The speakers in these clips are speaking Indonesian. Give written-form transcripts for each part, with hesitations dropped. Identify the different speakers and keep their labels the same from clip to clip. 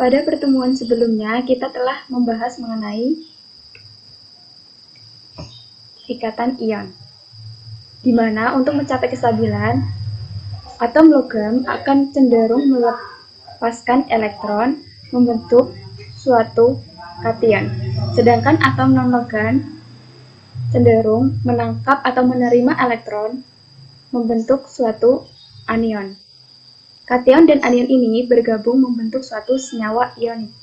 Speaker 1: Pada pertemuan sebelumnya, kita telah membahas mengenai ikatan ion, di mana untuk mencapai kestabilan, atom logam akan cenderung melepaskan elektron membentuk suatu kation, sedangkan atom non-logam cenderung menangkap atau menerima elektron membentuk suatu anion. Kation dan anion ini bergabung membentuk suatu senyawa ionik.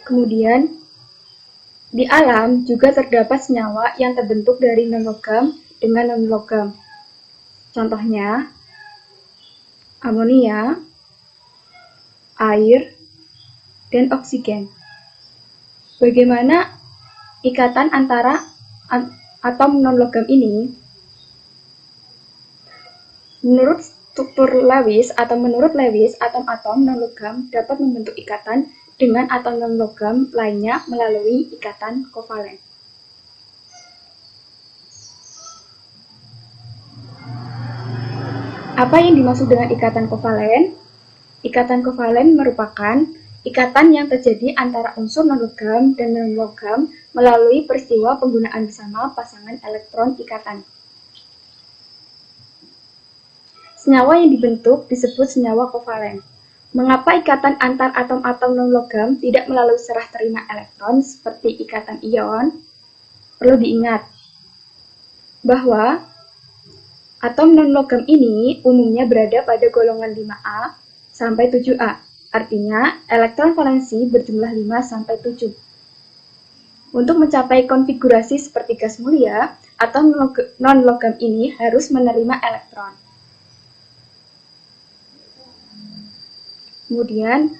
Speaker 1: Kemudian, di alam juga terdapat senyawa yang terbentuk dari non-logam dengan non-logam. Contohnya, amonia, air, dan oksigen. Bagaimana ikatan antara atom non-logam ini? Menurut Lewis, atom-atom non-logam dapat membentuk ikatan dengan atom non-logam lainnya melalui ikatan kovalen. Apa yang dimaksud dengan ikatan kovalen? Ikatan kovalen merupakan ikatan yang terjadi antara unsur non-logam dan non-logam melalui peristiwa penggunaan bersama pasangan elektron ikatan. Senyawa yang dibentuk disebut senyawa kovalen. Mengapa ikatan antar atom-atom non-logam tidak melalui serah terima elektron seperti ikatan ion? Perlu diingat bahwa atom non-logam ini umumnya berada pada golongan 5A sampai 7A. Artinya, elektron valensi berjumlah 5 sampai 7. Untuk mencapai konfigurasi seperti gas mulia, atom non-logam ini harus menerima elektron. Kemudian,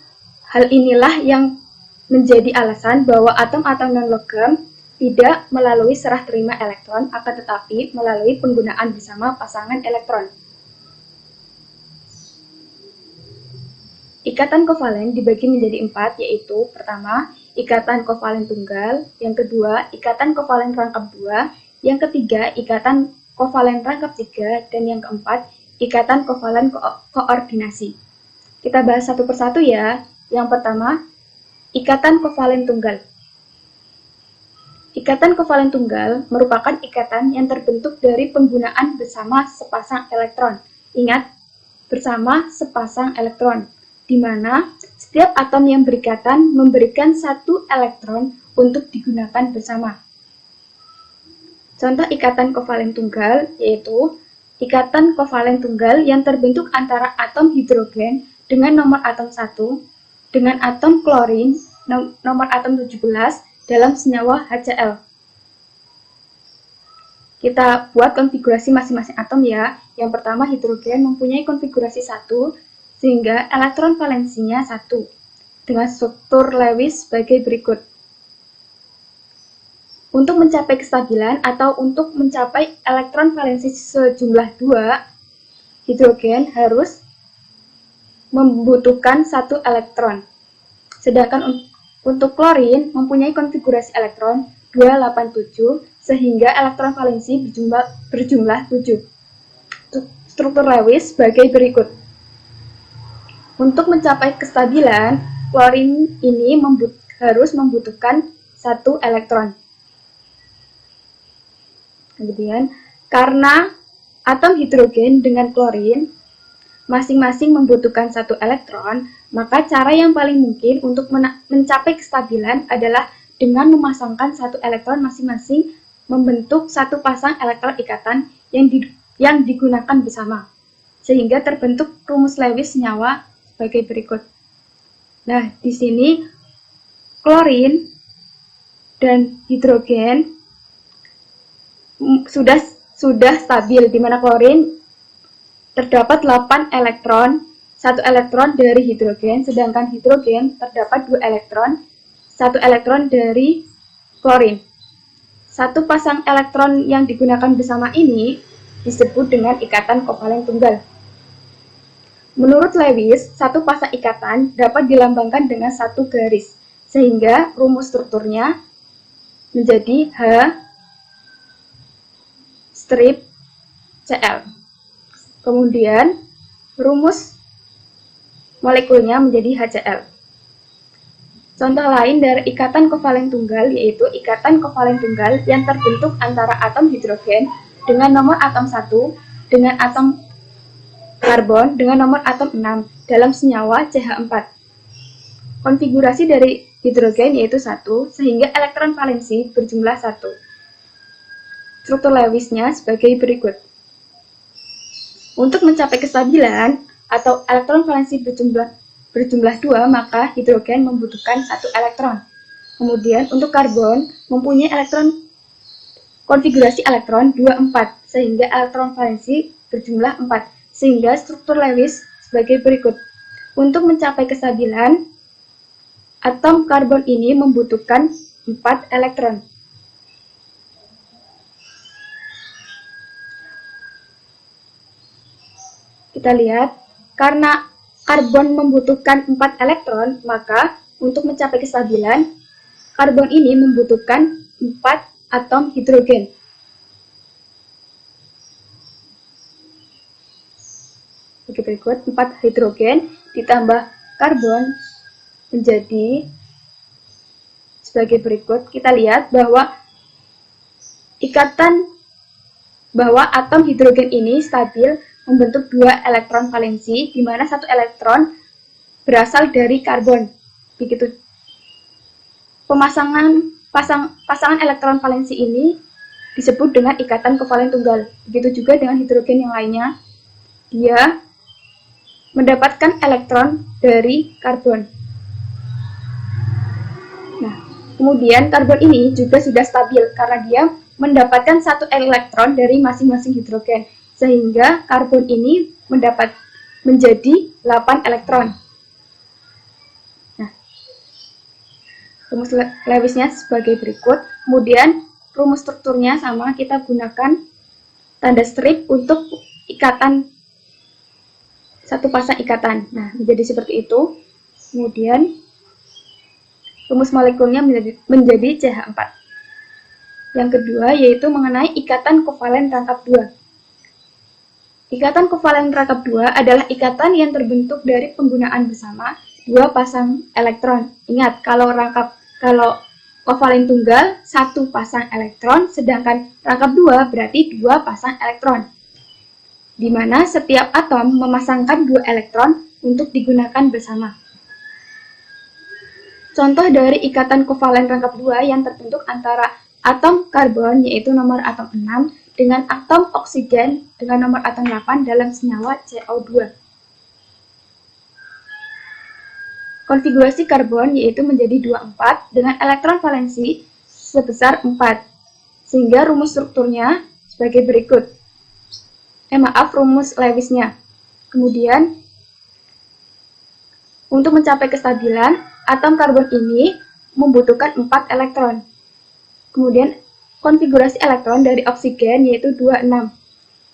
Speaker 1: hal inilah yang menjadi alasan bahwa atom-atom non-logam tidak melalui serah terima elektron, akan tetapi melalui penggunaan bersama pasangan elektron. Ikatan kovalen dibagi menjadi 4, yaitu pertama, ikatan kovalen tunggal, yang kedua, ikatan kovalen rangkap 2, yang ketiga, ikatan kovalen rangkap 3, dan yang keempat, ikatan kovalen koordinasi. Kita bahas satu persatu ya. Yang pertama, ikatan kovalen tunggal. Ikatan kovalen tunggal merupakan ikatan yang terbentuk dari penggunaan bersama sepasang elektron. Ingat, bersama sepasang elektron, di mana setiap atom yang berikatan memberikan satu elektron untuk digunakan bersama. Contoh ikatan kovalen tunggal yaitu ikatan kovalen tunggal yang terbentuk antara atom hidrogen dengan nomor atom 1 dengan atom klorin nomor atom 17 dalam senyawa HCl. Kita buat konfigurasi masing-masing atom ya. Yang pertama, hidrogen mempunyai konfigurasi 1 sehingga elektron valensinya 1 dengan struktur Lewis sebagai berikut. Untuk mencapai kestabilan atau untuk mencapai elektron valensi sejumlah 2, hidrogen harus membutuhkan 1 elektron. Sedangkan untuk klorin mempunyai konfigurasi elektron 287 sehingga elektron valensi berjumlah 7. Struktur Lewis sebagai berikut. Untuk mencapai kestabilan, klorin ini harus membutuhkan 1 elektron. Kemudian, karena atom hidrogen dengan klorin masing-masing membutuhkan 1 elektron, maka cara yang paling mungkin untuk mencapai kestabilan adalah dengan memasangkan 1 elektron masing-masing membentuk 1 pasang elektron ikatan yang digunakan bersama, sehingga terbentuk rumus Lewis senyawa sebagai berikut. Nah, di sini klorin dan hidrogen sudah stabil, di mana klorin terdapat 8 elektron, 1 elektron dari hidrogen, sedangkan hidrogen terdapat 2 elektron, 1 elektron dari klorin. 1 pasang elektron yang digunakan bersama ini disebut dengan ikatan kovalen tunggal. Menurut Lewis, 1 pasang ikatan dapat dilambangkan dengan 1 garis, sehingga rumus strukturnya menjadi H strip Cl. Kemudian, rumus molekulnya menjadi HCl. Contoh lain dari ikatan kovalen tunggal yaitu ikatan kovalen tunggal yang terbentuk antara atom hidrogen dengan nomor atom 1 dengan atom karbon dengan nomor atom 6 dalam senyawa CH4. Konfigurasi dari hidrogen yaitu 1 sehingga elektron valensi berjumlah 1. Struktur Lewisnya sebagai berikut. Untuk mencapai kestabilan atau elektron valensi berjumlah 2, maka hidrogen membutuhkan 1 elektron. Kemudian untuk karbon mempunyai konfigurasi elektron 2, 4, sehingga elektron valensi berjumlah 4, sehingga struktur Lewis sebagai berikut. Untuk mencapai kestabilan, atom karbon ini membutuhkan 4 elektron. Kita lihat, karena karbon membutuhkan 4 elektron, maka untuk mencapai kestabilan, karbon ini membutuhkan 4 atom hidrogen. Sebagai berikut, 4 hidrogen ditambah karbon menjadi sebagai berikut. Kita lihat bahwa atom hidrogen ini stabil membentuk 2 elektron valensi, di mana 1 elektron berasal dari karbon. Begitu. Pasangan elektron valensi ini disebut dengan ikatan kovalen tunggal. Begitu juga dengan hidrogen yang lainnya. Dia mendapatkan elektron dari karbon. Nah, kemudian karbon ini juga sudah stabil karena dia mendapatkan 1 elektron dari masing-masing hidrogen, sehingga karbon ini menjadi 8 elektron. Nah, rumus Lewisnya sebagai berikut. Kemudian rumus strukturnya sama, kita gunakan tanda strip untuk ikatan, satu pasang ikatan. Nah, menjadi seperti itu. Kemudian rumus molekulnya menjadi CH4. Yang kedua yaitu mengenai ikatan kovalen rangkap 2. Ikatan kovalen rangkap 2 adalah ikatan yang terbentuk dari penggunaan bersama 2 pasang elektron. Ingat, kalau kovalen tunggal 1 pasang elektron, sedangkan rangkap 2 berarti 2 pasang elektron. Di mana setiap atom memasangkan 2 elektron untuk digunakan bersama. Contoh dari ikatan kovalen rangkap 2 yang terbentuk antara atom karbon yaitu nomor atom 6 dengan atom oksigen dengan nomor atom 8 dalam senyawa CO2. Konfigurasi karbon yaitu menjadi 24 dengan elektron valensi sebesar 4, sehingga rumus strukturnya sebagai berikut. Rumus Lewisnya. Kemudian, untuk mencapai kestabilan, atom karbon ini membutuhkan 4 elektron. Kemudian, konfigurasi elektron dari oksigen yaitu 26,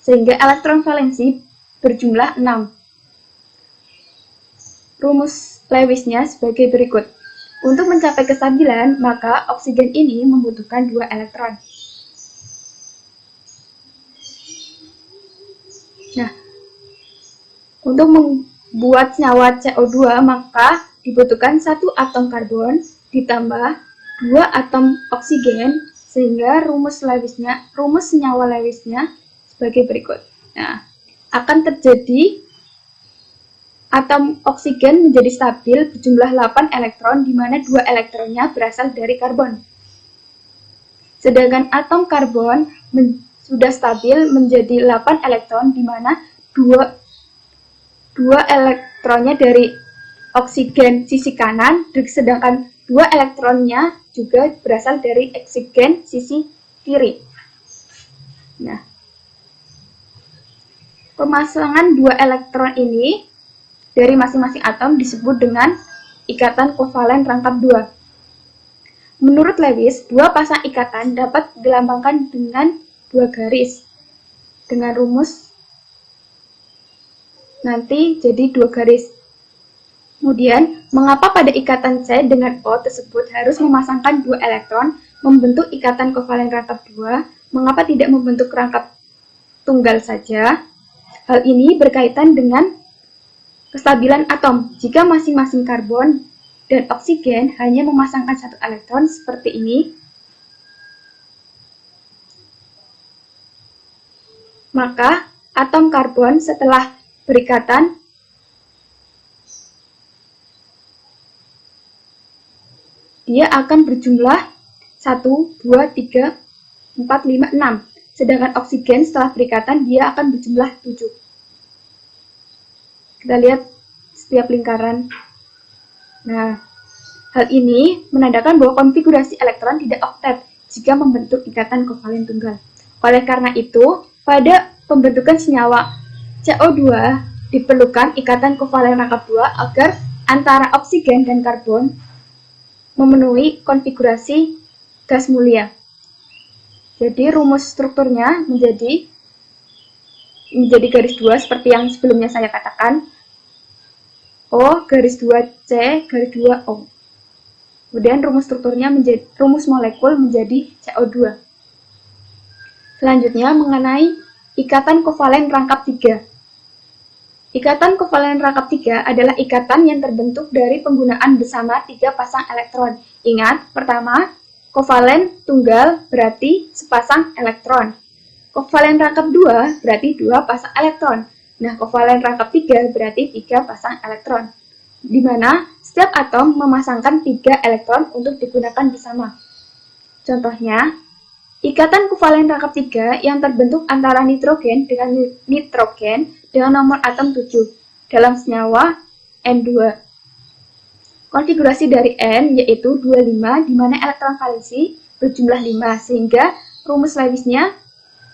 Speaker 1: sehingga elektron valensi berjumlah 6. Rumus Lewisnya sebagai berikut. Untuk mencapai kestabilan, maka oksigen ini membutuhkan 2 elektron. Nah, untuk membuat senyawa CO2, maka dibutuhkan 1 atom karbon ditambah 2 atom oksigen, sehingga rumus senyawa Lewisnya sebagai berikut. Nah, akan terjadi atom oksigen menjadi stabil berjumlah 8 elektron, di mana 2 elektronnya berasal dari karbon. Sedangkan atom karbon sudah stabil menjadi 8 elektron, di mana 2 elektronnya dari oksigen sisi kanan, sedangkan 2 elektronnya juga berasal dari oksigen sisi kiri. Nah, pemasangan 2 elektron ini dari masing-masing atom disebut dengan ikatan kovalen rangkap 2. Menurut Lewis, 2 pasang ikatan dapat dilambangkan dengan 2 garis. Dengan rumus nanti jadi 2 garis. Kemudian, mengapa pada ikatan C dengan O tersebut harus memasangkan 2 elektron membentuk ikatan kovalen rangkap 2? Mengapa tidak membentuk rangkap tunggal saja? Hal ini berkaitan dengan Kestabilan atom. Jika masing-masing karbon dan oksigen hanya memasangkan satu elektron seperti ini, maka atom karbon setelah berikatan dia akan berjumlah 1, 2, 3, 4, 5, 6. Sedangkan oksigen setelah berikatan dia akan berjumlah 7. Kita lihat setiap lingkaran. Nah, hal ini menandakan bahwa konfigurasi elektron tidak oktet jika membentuk ikatan kovalen tunggal. Oleh karena itu, pada pembentukan senyawa CO2 diperlukan ikatan kovalen rangkap 2 agar antara oksigen dan karbon memenuhi konfigurasi gas mulia. Jadi rumus strukturnya menjadi garis 2 seperti yang sebelumnya saya katakan. O garis 2C garis 2O. Kemudian rumus strukturnya menjadi rumus molekul menjadi CO2. Selanjutnya mengenai ikatan kovalen rangkap 3. Ikatan kovalen rangkap 3 adalah ikatan yang terbentuk dari penggunaan bersama 3 pasang elektron. Ingat, pertama, kovalen tunggal berarti sepasang elektron. Kovalen rangkap 2 berarti 2 pasang elektron. Nah, kovalen rangkap 3 berarti 3 pasang elektron, di mana setiap atom memasangkan 3 elektron untuk digunakan bersama. Contohnya, ikatan kovalen rangkap 3 yang terbentuk antara nitrogen dengan nomor atom 7 dalam senyawa N2. Konfigurasi dari N yaitu 25, di mana elektron valensi berjumlah 5, sehingga rumus Lewisnya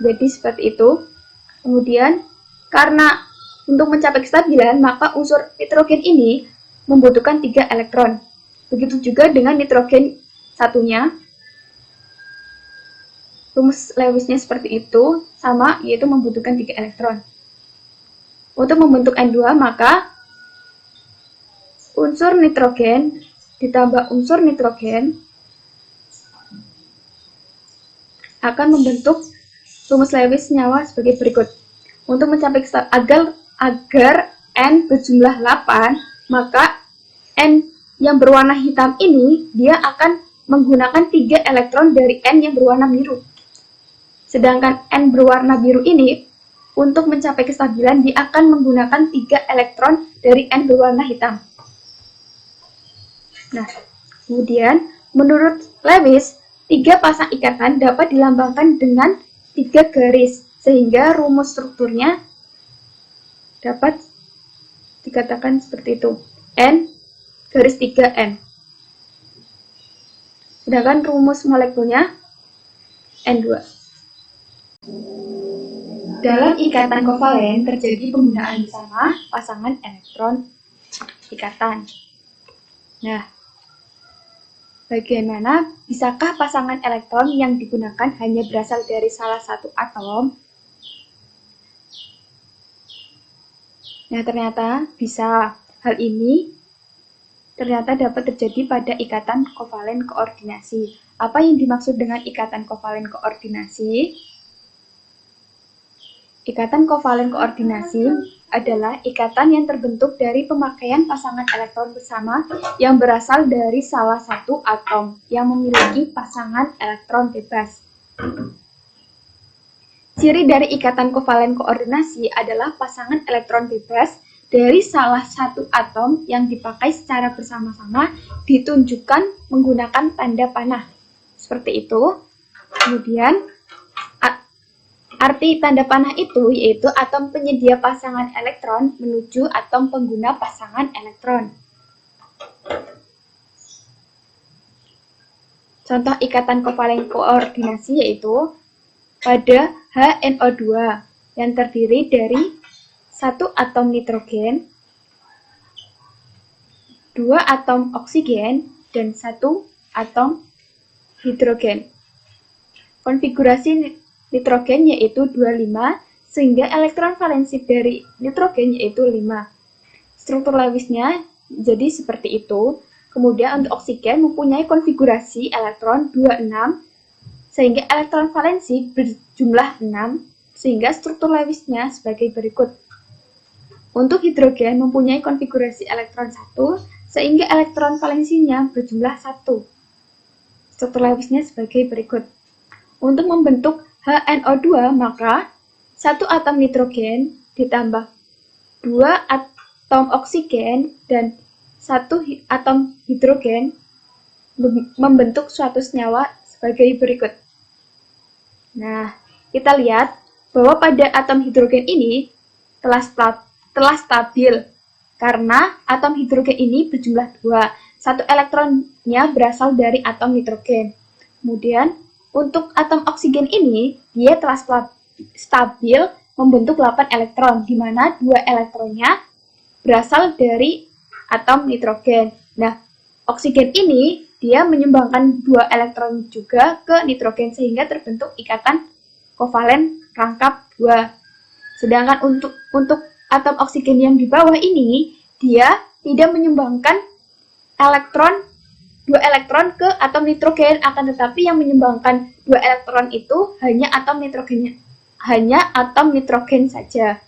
Speaker 1: jadi seperti itu. Kemudian, karena untuk mencapai kestabilan, maka unsur nitrogen ini membutuhkan 3 elektron. Begitu juga dengan nitrogen satunya. Rumus Lewisnya seperti itu, sama, yaitu membutuhkan 3 elektron. Untuk membentuk N2, maka unsur nitrogen ditambah unsur nitrogen akan membentuk rumus Lewis senyawa sebagai berikut. Untuk mencapai agar N berjumlah 8, maka N yang berwarna hitam ini dia akan menggunakan 3 elektron dari N yang berwarna biru. Sedangkan N berwarna biru ini untuk mencapai kestabilan dia akan menggunakan 3 elektron dari N berwarna hitam. Nah, kemudian menurut Lewis, 3 pasang ikatan dapat dilambangkan dengan 3 garis, sehingga rumus strukturnya dapat dikatakan seperti itu. N garis 3N. Sedangkan rumus molekulnya N2. Dalam ikatan kovalen terjadi penggunaan bersama pasangan elektron ikatan. Nah, bagaimana bisakah pasangan elektron yang digunakan hanya berasal dari salah satu atom? Nah, ternyata bisa. Hal ini ternyata dapat terjadi pada ikatan kovalen koordinasi. Apa yang dimaksud dengan ikatan kovalen koordinasi? Ikatan kovalen koordinasi adalah ikatan yang terbentuk dari pemakaian pasangan elektron bersama yang berasal dari salah satu atom yang memiliki pasangan elektron bebas. Ciri dari ikatan kovalen koordinasi adalah pasangan elektron bebas dari salah satu atom yang dipakai secara bersama-sama ditunjukkan menggunakan tanda panah. Seperti itu. Kemudian, arti tanda panah itu yaitu atom penyedia pasangan elektron menuju atom pengguna pasangan elektron. Contoh ikatan kovalen koordinasi yaitu pada HNO2 yang terdiri dari 1 atom nitrogen, 2 atom oksigen, dan 1 atom hidrogen. Konfigurasi nitrogen yaitu 25, sehingga elektron valensi dari nitrogen yaitu 5. Struktur Lewisnya jadi seperti itu. Kemudian untuk oksigen mempunyai konfigurasi elektron 26, sehingga elektron valensi berjumlah 6, sehingga struktur Lewisnya sebagai berikut. Untuk hidrogen mempunyai konfigurasi elektron 1, sehingga elektron valensinya berjumlah 1. Struktur Lewisnya sebagai berikut. Untuk membentuk HNO2, maka 1 atom nitrogen ditambah 2 atom oksigen dan 1 atom hidrogen membentuk suatu senyawa sebagai berikut. Nah, kita lihat bahwa pada atom hidrogen ini telah stabil karena atom hidrogen ini berjumlah 2. Satu elektronnya berasal dari atom nitrogen. Kemudian, untuk atom oksigen ini, dia telah stabil membentuk 8 elektron, di mana 2 elektronnya berasal dari atom nitrogen. Nah, oksigen ini dia menyumbangkan 2 elektron juga ke nitrogen sehingga terbentuk ikatan kovalen rangkap 2. Sedangkan untuk atom oksigen yang di bawah ini, dia tidak menyumbangkan 2 elektron ke atom nitrogen, akan tetapi yang menyumbangkan 2 elektron itu hanya atom nitrogen saja.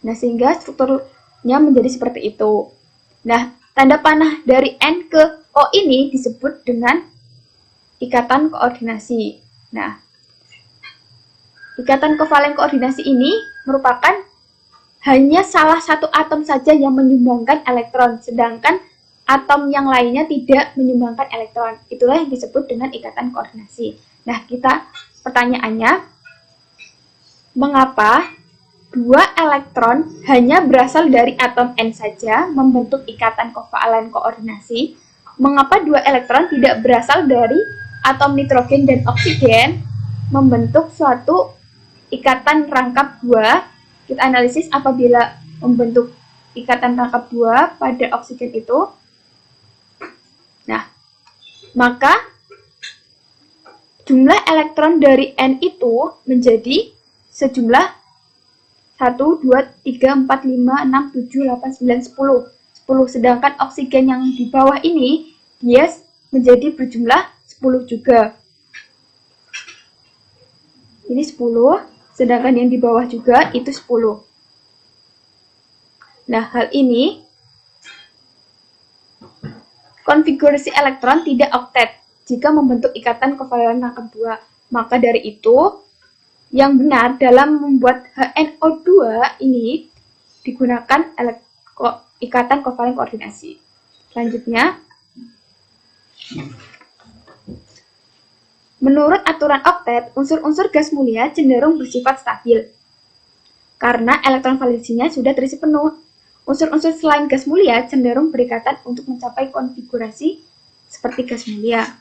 Speaker 1: Nah, sehingga strukturnya menjadi seperti itu. Nah, tanda panah dari N ke O ini disebut dengan ikatan koordinasi. Nah, ikatan kovalen koordinasi ini merupakan hanya salah satu atom saja yang menyumbangkan elektron, sedangkan atom yang lainnya tidak menyumbangkan elektron. Itulah yang disebut dengan ikatan koordinasi. Nah, pertanyaannya, mengapa 2 elektron hanya berasal dari atom N saja membentuk ikatan kovalen koordinasi? Mengapa 2 elektron tidak berasal dari atom nitrogen dan oksigen membentuk suatu ikatan rangkap 2? Kita analisis apabila membentuk ikatan rangkap 2 pada oksigen itu. Nah, maka jumlah elektron dari N itu menjadi sejumlah 1, 2, 3, 4, 5, 6, 7, 8, 9, 10. 10. Sedangkan oksigen yang di bawah ini, dia menjadi berjumlah 10 juga. Ini 10. Sedangkan yang di bawah juga itu 10. Nah, hal ini konfigurasi elektron tidak oktet jika membentuk ikatan kovalen rangkap 2. Maka dari itu, yang benar dalam membuat HNO2 ini digunakan ikatan kovalen koordinasi. Selanjutnya, menurut aturan oktet, unsur-unsur gas mulia cenderung bersifat stabil karena elektron valensinya sudah terisi penuh. Unsur-unsur selain gas mulia cenderung berikatan untuk mencapai konfigurasi seperti gas mulia.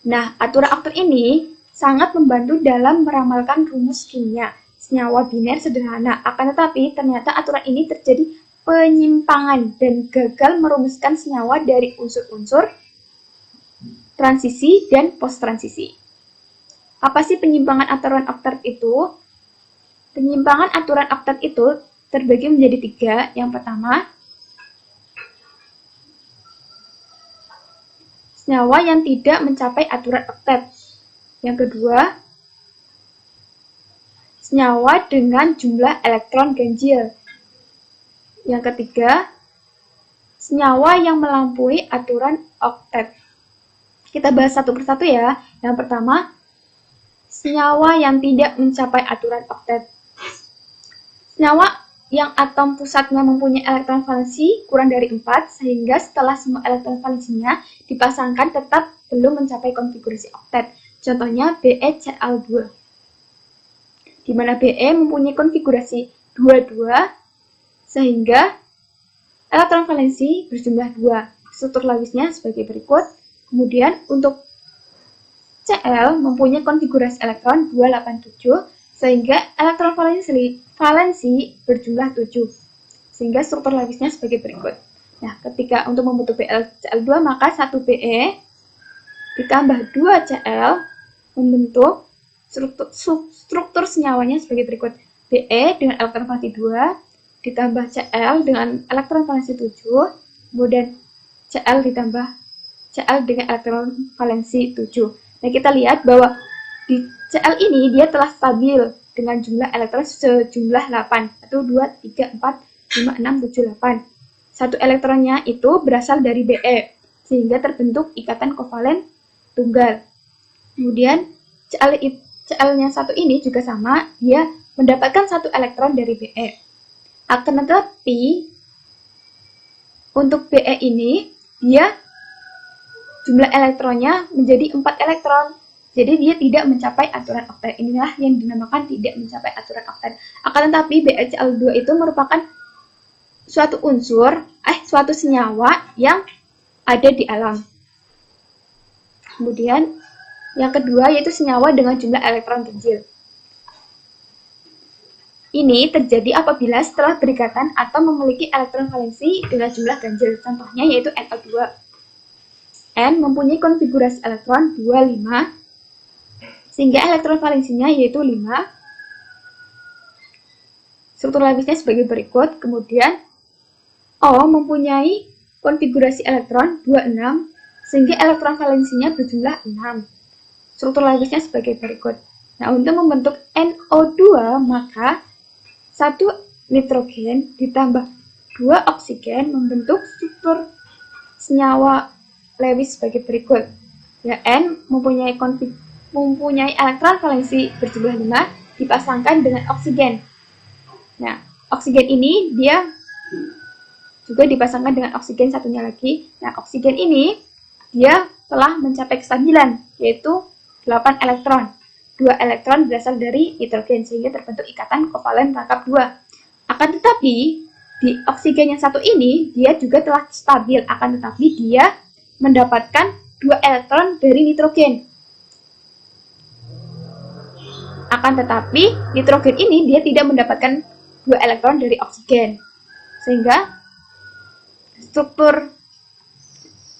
Speaker 1: Nah, aturan oktet ini sangat membantu dalam meramalkan rumus kimia senyawa biner sederhana. Akan tetapi, ternyata aturan ini terjadi penyimpangan dan gagal merumuskan senyawa dari unsur-unsur transisi dan post-transisi. Apa sih penyimpangan aturan oktet itu? Penyimpangan aturan oktet itu terbagi menjadi 3. Yang pertama, senyawa yang tidak mencapai aturan oktet. Yang kedua, senyawa dengan jumlah elektron ganjil. Yang ketiga, senyawa yang melampaui aturan oktet. Kita bahas satu persatu ya. Yang pertama, senyawa yang tidak mencapai aturan oktet. Senyawa yang atom pusatnya mempunyai elektron valensi kurang dari 4, sehingga setelah semua elektron valensinya dipasangkan tetap belum mencapai konfigurasi oktet. Contohnya BeCl2, di mana Be mempunyai konfigurasi 22, sehingga elektron valensi berjumlah 2. Struktur Lewisnya sebagai berikut. Kemudian untuk Cl mempunyai konfigurasi elektron 287, sehingga elektron valensi berjumlah 7. Sehingga struktur Lewisnya sebagai berikut. Nah, ketika untuk membentuk BeCl2, maka 1 Be ditambah 2 Cl membentuk struktur senyawanya sebagai berikut. Be dengan elektron valensi 2, ditambah Cl dengan elektron valensi 7, kemudian Cl dengan elektron valensi 7. Nah, kita lihat bahwa di Cl ini dia telah stabil dengan jumlah elektron sejumlah 8, atau 2, 3, 4, 5, 6, 7, 8. Satu elektronnya itu berasal dari Be, sehingga terbentuk ikatan kovalen tunggal. Kemudian Cl-nya satu ini juga sama, dia mendapatkan satu elektron dari Be. Akan tetapi untuk Be ini dia jumlah elektronnya menjadi 4 elektron. Jadi dia tidak mencapai aturan oktet. Inilah yang dinamakan tidak mencapai aturan oktet. Akan tetapi BeCl2 itu merupakan suatu suatu senyawa yang ada di alam. Kemudian yang kedua yaitu senyawa dengan jumlah elektron ganjil. Ini terjadi apabila setelah berikatan atom memiliki elektron valensi dengan jumlah ganjil. Contohnya yaitu NO2. N mempunyai konfigurasi elektron 25, sehingga elektron valensinya yaitu 5. Struktur lapisnya sebagai berikut. Kemudian O mempunyai konfigurasi elektron 26, sehingga elektron valensinya berjumlah 6. Struktur lapisnya sebagai berikut. Nah, untuk membentuk NO2, maka 1 nitrogen ditambah 2 oksigen membentuk struktur senyawa Lewis sebagai berikut. Ya, N mempunyai elektron valensi berjumlah 5 dipasangkan dengan oksigen. Nah, oksigen ini dia juga dipasangkan dengan oksigen satunya lagi. Nah, oksigen ini dia telah mencapai kestabilan, yaitu 8 elektron. 2 elektron berasal dari nitrogen, sehingga terbentuk ikatan kovalen rangkap 2. Akan tetapi, di oksigen yang satu ini, dia juga telah stabil. Akan tetapi, dia mendapatkan 2 elektron dari nitrogen. Akan tetapi, nitrogen ini dia tidak mendapatkan 2 elektron dari oksigen. Sehingga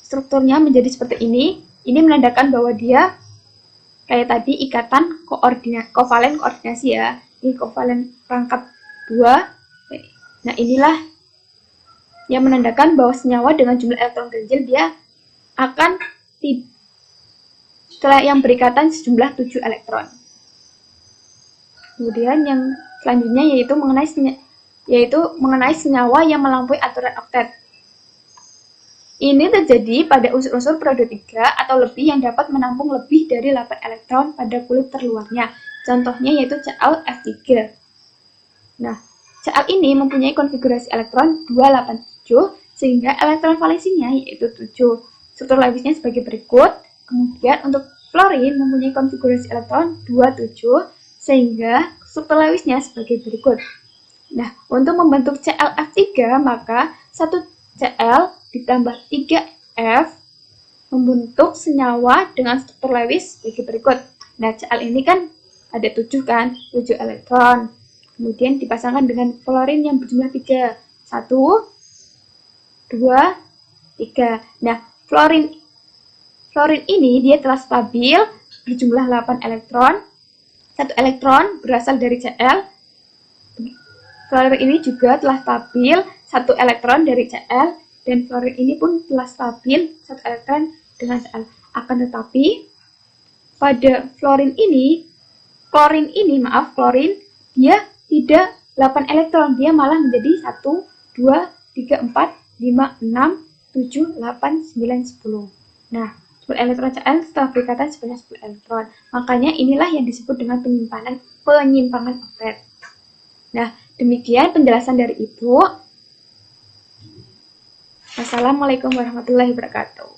Speaker 1: strukturnya menjadi seperti ini. Ini menandakan bahwa dia kayak tadi ikatan kovalen koordinasi ya. Ini kovalen rangkap 2. Nah, inilah yang menandakan bahwa senyawa dengan jumlah elektron ganjil dia akan yang berikatan sejumlah 7 elektron. Kemudian yang selanjutnya yaitu mengenai senyawa yang melampaui aturan oktet. Ini terjadi pada unsur-unsur periode 3 atau lebih yang dapat menampung lebih dari 8 elektron pada kulit terluarnya. Contohnya yaitu ClF3. Nah, Cl ini mempunyai konfigurasi elektron 287, sehingga elektron valensinya yaitu 7. Struktur lapisnya sebagai berikut. Kemudian untuk fluorin mempunyai konfigurasi elektron 27, sehingga struktur lapisnya sebagai berikut. Nah, untuk membentuk ClF3, maka 1 Cl ditambah 3F membentuk senyawa dengan struktur lewis sebagai berikut. Nah, Cl ini kan ada 7 kan, 7 elektron. Kemudian dipasangkan dengan fluorin yang berjumlah 3. 1, 2, 3. Nah, fluorin ini dia telah stabil berjumlah 8 elektron. 1 elektron berasal dari Cl. Fluorin ini juga telah stabil 1 elektron dari Cl, dan fluorin ini pun telah stabil 1 elektron dengan Cl. Akan tetapi pada klorin ini dia tidak 8 elektron, dia malah menjadi 1, 2, 3, 4, 5, 6, 7, 8, 9, 10. Nah, 10 elektron Cl setelah berikatan sebanyak 10 elektron. Makanya inilah yang disebut dengan penyimpangan oktet. Nah, demikian penjelasan dari Ibu. Wassalamualaikum warahmatullahi wabarakatuh.